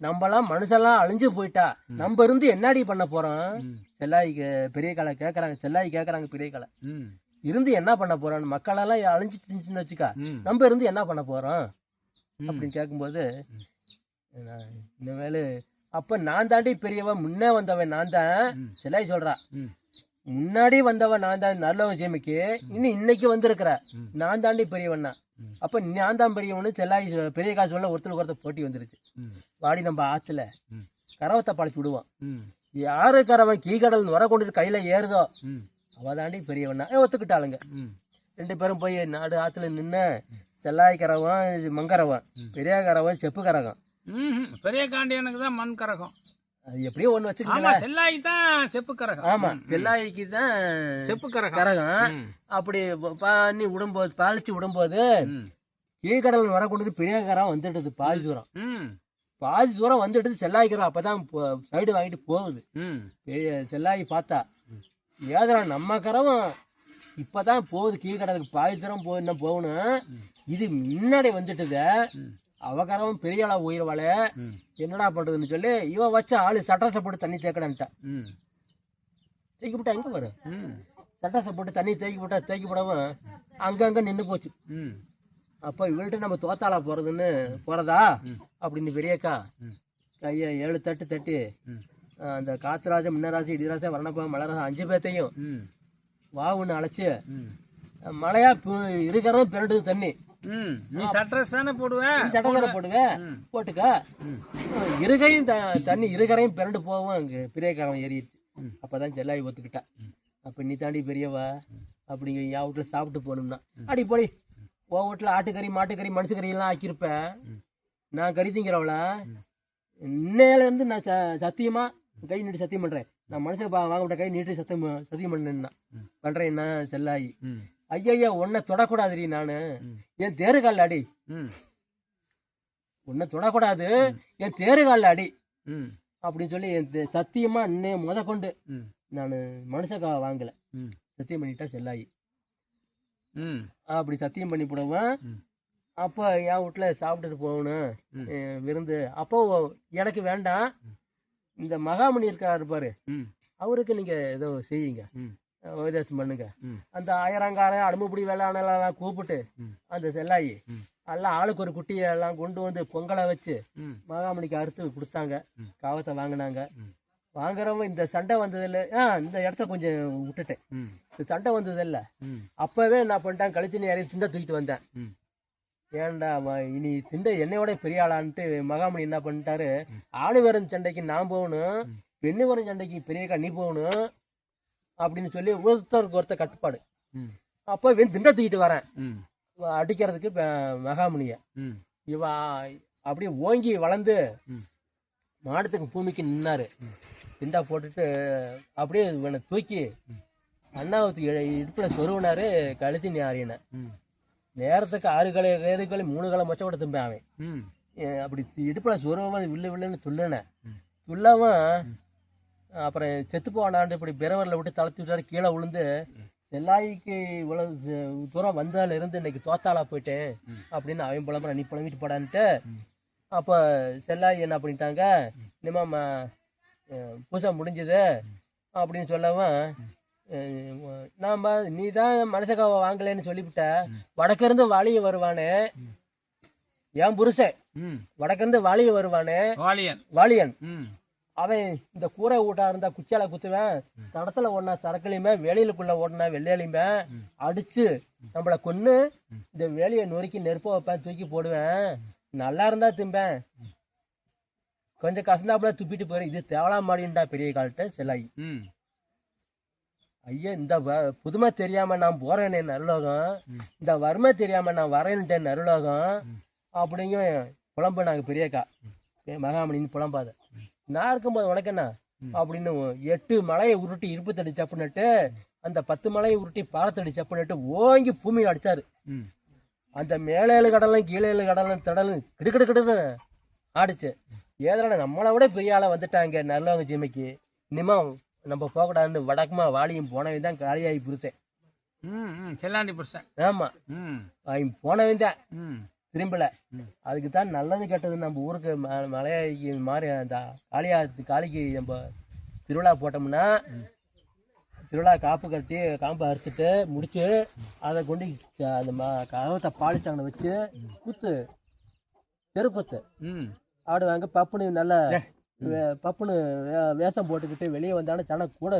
நம்மலாம் மனுஷெல்லாம் அழிஞ்சு போயிட்டா நம்ம இருந்து என்னடி பண்ண போறோம்? செல்லாய்க்கு பெரிய காலை கேக்குறாங்க, செல்லாய் கேக்குறாங்க பெரிய காலை இருந்து என்ன பண்ண போறோம்? மக்கள் எல்லாம் அழிஞ்சிட்டு வச்சுக்கா, நம்ம இருந்து என்ன பண்ண போறோம் அப்படின்னு கேட்கும்போது, இனிமேலு அப்ப நான் தாண்டி பெரியவன், முன்னே வந்தவன் நான் தான். செல்லாய் சொல்றா, முன்னாடி வந்தவன் நான் தான் நல்லவன் ஜெமிக்கு, இன்னைக்கு வந்திருக்கிற நான் தாண்டி பெரியவன்னா. அப்ப நான் தான் பெரியவனு செல்லாய் பெரிய காசு சொல்ல ஒருத்தருக்கு ஒருத்தர் போட்டி வந்துருச்சு. வாடி நம்ம ஆத்துல கரவத்தை படைச்சு விடுவோம், யாரு கரவன் கீழ்கடல் வர கொண்டு கையில ஏறுதோ அவ தாண்டி பெரியவனா ஒத்துக்கிட்டாளுங்க. 2 பேரும் போய் நாடு ஆத்துல நின்று செல்லாய் கரவன் மங்கரவன், பெரிய கரவன் செப்பு கரகம். பெரிய காண்டியனுக்கு தான் மண் கரகம், எப்படியோ ஒண்ணு வச்சுக்கலாம். செல்லாய்க்கு தான் செப்பு கரகம். ஆமா, செல்லாய்க்கு தான் செப்பு கரகம். அப்படி பண்ணி விடும்போது, பாலிச்சு விடும்போது கீழ்கடல் வர கொண்டு பெரிய கரம் வந்துடுது. பாதி தூரம் வந்துடுது செல்லாய்க்கிறோம். அப்பதான் சைடு வாங்கிட்டு போகுது. செல்லாய் பார்த்தா, ஏதா நம்ம கரவம் இப்பதான் போகுது கீழ்கடலுக்கு, பாதி தூரம் போகுதுன்னா போகணும், இது முன்னாடி வந்துட்டுத, அவகரவும் பெரிய அளவு உயிர்வாள என்னடா பண்றதுன்னு சொல்லி இவன் வச்ச ஆளு சட்டாசை போட்டு தண்ணி தேக்கடான்ட்டா. தேக்கி போட்டா எங்க வரும்? சட்டாசை போட்டு தண்ணி தேக்கி போடவும் அங்கங்க நின்று போச்சு. அப்ப இவள்கிட்ட நம்ம தோத்தாளா போறதா அப்படின்னு பெரியக்கா கைய 7 தட்டு தட்டி அந்த காத்துராஜா, முன்னராஜா, இடிராஜா, வர்ணப்பா, மலராஜா 5 பேர்த்தையும் வாவுன்னு அழைச்சு, மழையா இருக்கிறதும் பிறடுது தண்ணி. நீ சட்டரஸ் தானே போடுவேன், சட்டரை போடுவேன், போட்டுக்க. இருகையும் தண்ணி இருகரையும் பிறண்டு போவோம். அங்க பெரிய காலம் ஏறிடுச்சு. அப்பதான் செல்லாய் ஒத்துக்கிட்டா. அப்ப நீ தாண்டி பெரியவா அப்படிங்க, என் வீட்டுல சாப்பிட்டு போகணும்னா அடி போடி, உன் வீட்டுல ஆட்டுக்கறி, மாட்டுக்கறி, மனுஷக்கறி எல்லாம் ஆக்கியிருப்பேன், நான் கறி திங்கிறவளா? இன்னையில இருந்து நான் சத்தியமா கை நீட்டு சத்தியம் பண்றேன், நான் மனுஷன் வாங்கப்பட்ட கை நீட்டு சத்தியம் பண்ணேன்னா பண்றேன் என்ன செல்லாயி. ஐயா உன்னை தொடக்கூடாதுடி, நானு என் தேருகால அடி, உன்னை தொடக்கூடாது, என் தேருகால அடி அப்படின்னு சொல்லி என் சத்தியமா இன்னே முத கொண்டு நான் மனுஷக்கா வாங்கல சத்தியம் பண்ணிட்டா செல்லாயி. அப்படி சத்தியம் பண்ணி போடுவேன். அப்ப என் வீட்டுல சாப்பிட்டுட்டு போகணும் விருந்து. அப்போ எனக்கு வேண்டாம், இந்த மகாமணி இருக்காரு பாரு, அவருக்கு நீங்க ஏதோ செய்யுங்க, உபதேசம் பண்ணுங்க. அந்த ஆயிரங்காரன் அடும்புப்படி வேளாணெல்லாம் கூப்பிட்டு அந்த செல்லாயி எல்லாம் ஆளுக்கு ஒரு குட்டியை எல்லாம் கொண்டு வந்து பொங்கலை வச்சு மகாமணிக்கு அறுத்து கொடுத்தாங்க. காவத்தை வாங்கினாங்க. வாங்குறவங்க இந்த சண்டை வந்தது இல்லை, இந்த இடத்த கொஞ்சம் விட்டுட்டேன், இந்த சண்டை வந்தது இல்லை. அப்பவே என்ன பண்ணிட்டாங்க, கழிச்சு யாரையும் திண்ட தூக்கிட்டு வந்தேன். ஏன்டா இனி திண்ட என்னையோட பெரிய ஆளான்ட்டு மகாமணி என்ன பண்ணிட்டாரு, ஆணு வரும் சண்டைக்கு நான் போகணும், பெண்ணு வரும் சண்டைக்கு பெரியக்கா நீ போகணும் அப்படின்னு சொல்லி ஒருத்தருக்கு ஒருத்தர் கட்டுப்பாடு. அப்போ இவன் திண்ட தூக்கிட்டு வரேன் அடிக்கிறதுக்கு மகாமுனிய. இவ அப்படியே ஓங்கி வளர்ந்து மாடத்துக்கு பூமிக்கு நின்னாரு. திண்டா போட்டுட்டு அப்படியே இவனை தூக்கி அண்ணாவத்துக்கு இடுப்புல சொருவினாரு. கழுத்தி ஆறின நேரத்துக்கு 6 களை 7 களை 3 களை மொச்ச கூட தும்பேன் அவன். அப்படி இடுப்புல சொருவன் வில்லு வில்லுன்னு துள்ளுனேன். துள்ளவன் அப்புறம் செத்து போனான்ட்டு இப்படி பிறவரில் விட்டு தளர்த்தி விட்டாரு. கீழே விழுந்து, செல்லாய்க்கு இவ்வளவு தூரம் வந்தால இருந்து இன்னைக்கு தோத்தாளா போயிட்டேன் அப்படின்னு அவன் புலம்புற, நீ புலம்பிட்டு போடான்ட்டு. அப்போ செல்லாய் என்ன பண்ணிட்டாங்க, இனிமா பூசை முடிஞ்சது அப்படின்னு சொல்லவும், நாம நீ தான் மனுஷக்காவை வாங்கலன்னு சொல்லிவிட்ட, வடக்கிருந்து வாலிய வருவானே என் புருஷன், வடக்கிருந்து வாலிய வருவானே வாலியன், அவன் இந்த கூரை ஊட்டா இருந்தா குச்சியால குத்துவேன், தடத்துல ஓடினா சரக்குலையுமே, வேலையிலுக்குள்ள ஓடினா வெள்ளையிலுமே அடிச்சு நம்மளை கொன்னு இந்த வேலையை நொறுக்கி நெருப்ப வைப்பேன், தூக்கி போடுவேன், நல்லா இருந்தா திம்பேன், கொஞ்சம் கசந்தாப்புல துப்பிட்டு போயிடும். இது தேவலா மாடின்டா பெரிய கால்கிட்ட செல்லாயி. ஐயா, இந்த புதுமை தெரியாம நான் போறேனே நருலோகம், இந்த வறுமை தெரியாம நான் வரேன்ட்டேன் நருலோகம் அப்படிங்க புலம்பு. நாங்க பெரியக்கா மகாமணின்னு புலம்பாத, நான் இருக்கும்போது உனக்கு என்ன அப்படின்னு 8 மலையை உருட்டி இருப்புத்தடி சப்புனட்டு, அந்த 10 மலையை உருட்டி பாலத்தடி சப்புனட்டு ஓங்கி பூமியில் அடிச்சாரு. அந்த மேலேழு கடலும் கீழேழு கடலும் தடலும் கிடுக்கிடுக்கிடுன்னு ஆடிச்சு. ஏதா நம்மளை விட பெரிய ஆளை வந்துட்டாங்க நல்லவங்க ஜிமைக்கு, இனிமா நம்ம போகக்கூடாதுன்னு வடக்குமா வாலியும் போனவன் தான் காலியாகி புரிச்சேன். செல்லாண்டி புருஷன். ஆமா, அவன் போனவன் தான் திரும்பல. அதுக்கு தான் நல்லது கெட்டது நம்ம ஊருக்கு மலையாளிக்கு மாதிரி அந்த காளிக்கு நம்ம திருவிழா போட்டோம்னா திருவிழா காப்பு கட்டி காம்பை அறுத்துட்டு முடிச்சு அதை கொண்டு அந்த கதவத்தை பாலிச்சாங்கனை வச்சு குத்து தெருக்குத்து ஆடுவாங்க. பப்புனு நல்லா பப்புனு வேஷம் போட்டுக்கிட்டு வெளியே வந்தாலும் ஜனம் கூட